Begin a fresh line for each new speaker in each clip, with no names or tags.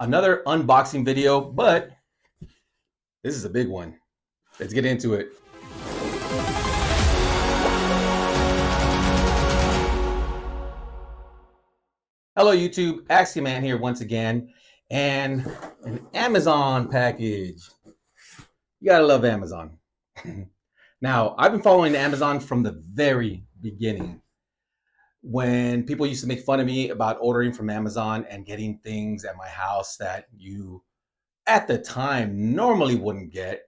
Another unboxing video, but this is a big one. Let's get into it. Hello YouTube, Axioman here once again, and an Amazon package. You gotta love Amazon. Now, I've been following Amazon from the very beginning, when people used to make fun of me about ordering from Amazon and getting things at my house that you, at the time, normally wouldn't get.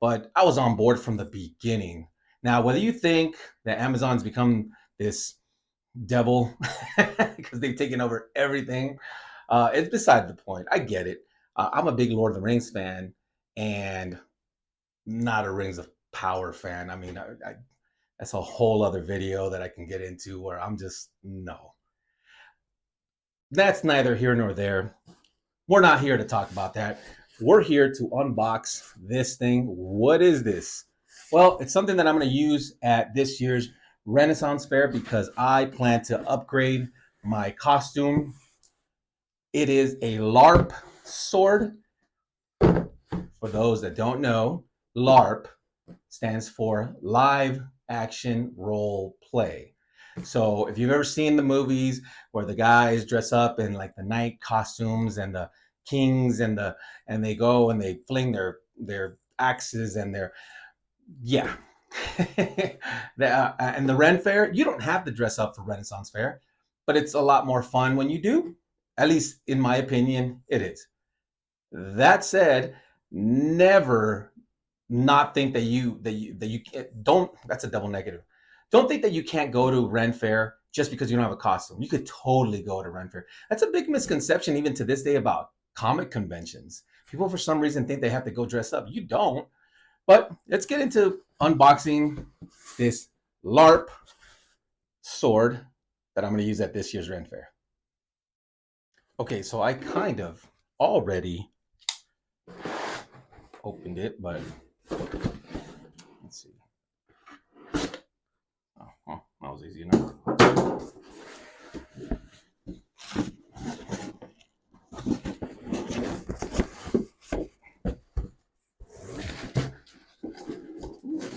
But I was on board from the beginning. Now, whether you think that Amazon's become this devil because they've taken over everything, it's beside the point. I get it. I'm a big Lord of the Rings fan and not a Rings of Power fan. I mean, that's a whole other video that I can get into where I'm just, no. That's neither here nor there. We're not here to talk about that. We're here to unbox this thing. What is this? Well, it's something that I'm going to use at this year's Renaissance Fair because I plan to upgrade my costume. It is a LARP sword. For those that don't know, LARP stands for live action role play. So if you've ever seen the movies where the guys dress up in like the knight costumes and the kings and they go and they fling their axes and their, yeah. And the Ren Fair, you don't have to dress up for Renaissance Fair, but it's a lot more fun when you do. At least in my opinion, it is. That said, never not think that you don't, that's a double negative. Don't think that you can't go to Ren Fair just because you don't have a costume. You could totally go to Ren Fair. That's a big misconception even to this day about comic conventions. People for some reason think they have to go dress up. You don't. But let's get into unboxing this LARP sword that I'm going to use at this year's Ren Fair. Okay, so I kind of already opened it, but let's see. Oh, well, that was easy enough.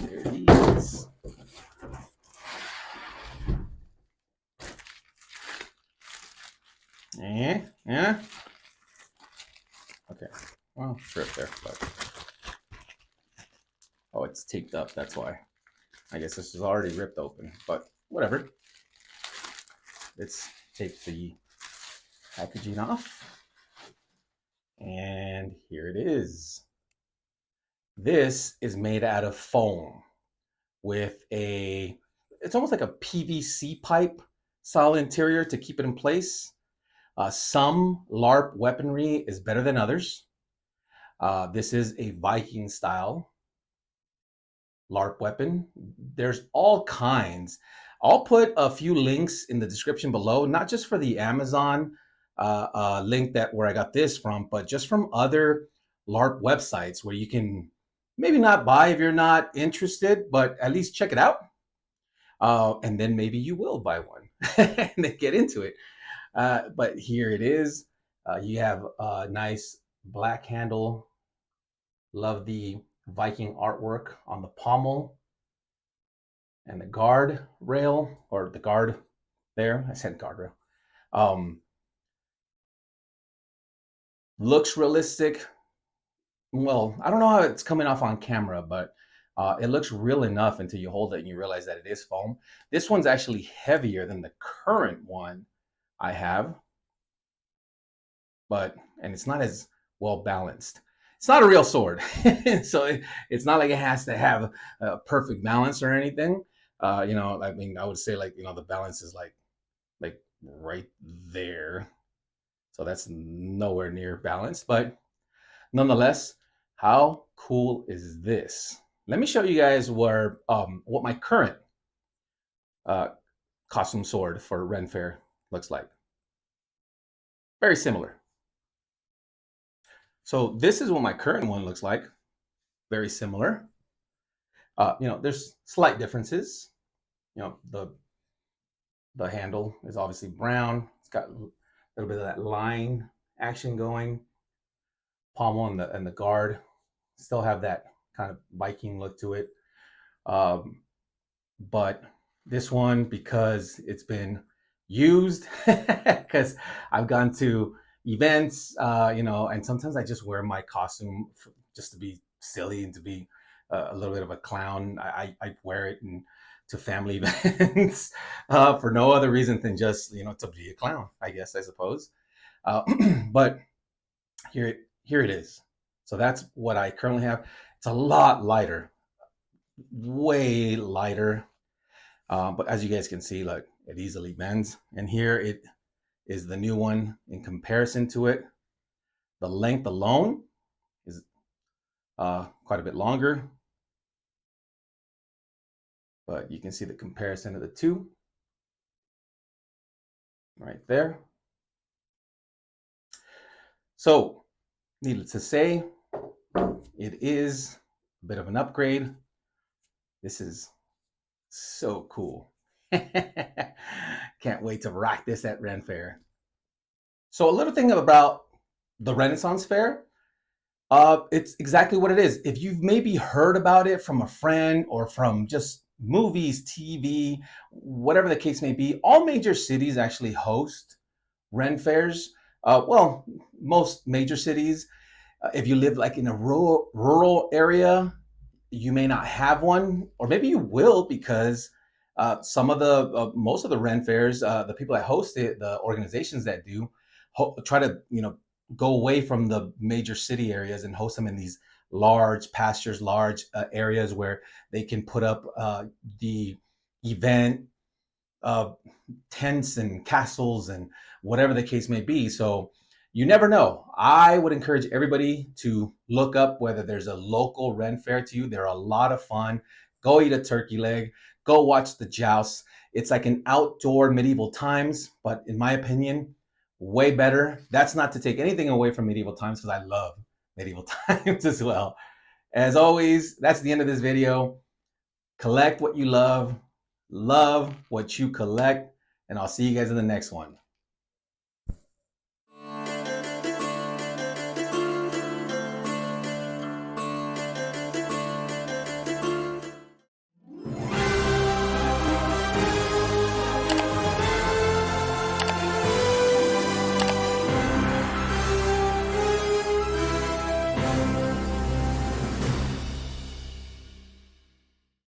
There he is. Yeah. Okay. Well, it's ripped there, but oh, it's taped up. That's why. I guess this is already ripped open, but whatever. Let's take the packaging off. And here it is. This is made out of foam with it's almost like a PVC pipe style interior to keep it in place. Some LARP weaponry is better than others. This is a Viking style LARP weapon. There's all kinds. I'll put a few links in the description below, not just for the Amazon link where I got this from, but just from other LARP websites where you can maybe not buy if you're not interested, but at least check it out. And then maybe you will buy one and then get into it. But here it is. You have a nice black handle. Love the Viking artwork on the pommel and the guard rail, or the guard there. I said guardrail. Looks realistic. Well, I don't know how it's coming off on camera, but it looks real enough until you hold it and you realize that it is foam. This one's actually heavier than the current one I have, and it's not as well balanced. It's not a real sword, so it's not like it has to have a perfect balance or anything. I mean, I would say the balance is like right there, so that's nowhere near balanced. But nonetheless, how cool is this? Let me show you guys what my current costume sword for Ren Fair looks like. Very similar. So this is what my current one looks like. Very similar. There's slight differences. The handle is obviously brown. It's got a little bit of that line action going. pommel and the guard still have that kind of Viking look to it. Um, but this one, because it's been used, because I've gone to events, and sometimes I just wear my costume just to be silly and to be a little bit of a clown. I wear it to family events for no other reason than just to be a clown, I suppose. Uh, but here it is. So that's what I currently have. It's a lot lighter, way lighter. But as you guys can see, look, it easily bends. And here it is the new one in comparison to it. The length alone is quite a bit longer. But you can see the comparison of the two right there. So, needless to say, it is a bit of an upgrade. This is so cool. Can't wait to rock this at Ren Fair. So a little thing about the Renaissance Fair, it's exactly what it is. If you've maybe heard about it from a friend or from just movies, TV, whatever the case may be, all major cities actually host Ren Fairs. Well, most major cities. If you live like in a rural area, you may not have one, or maybe you will because some of the most of the Ren fairs, the people that host it, the organizations that do, try to go away from the major city areas and host them in these large pastures, large areas where they can put up the event uh, tents and castles and whatever the case may be. So you never know. I would encourage everybody to look up whether there's a local Ren fair to you. They're a lot of fun. Go eat a turkey leg. Go watch the jousts. It's like an outdoor medieval times, but in my opinion, way better. That's not to take anything away from medieval times because I love medieval times as well. As always, that's the end of this video. Collect what you love what you collect, and I'll see you guys in the next one.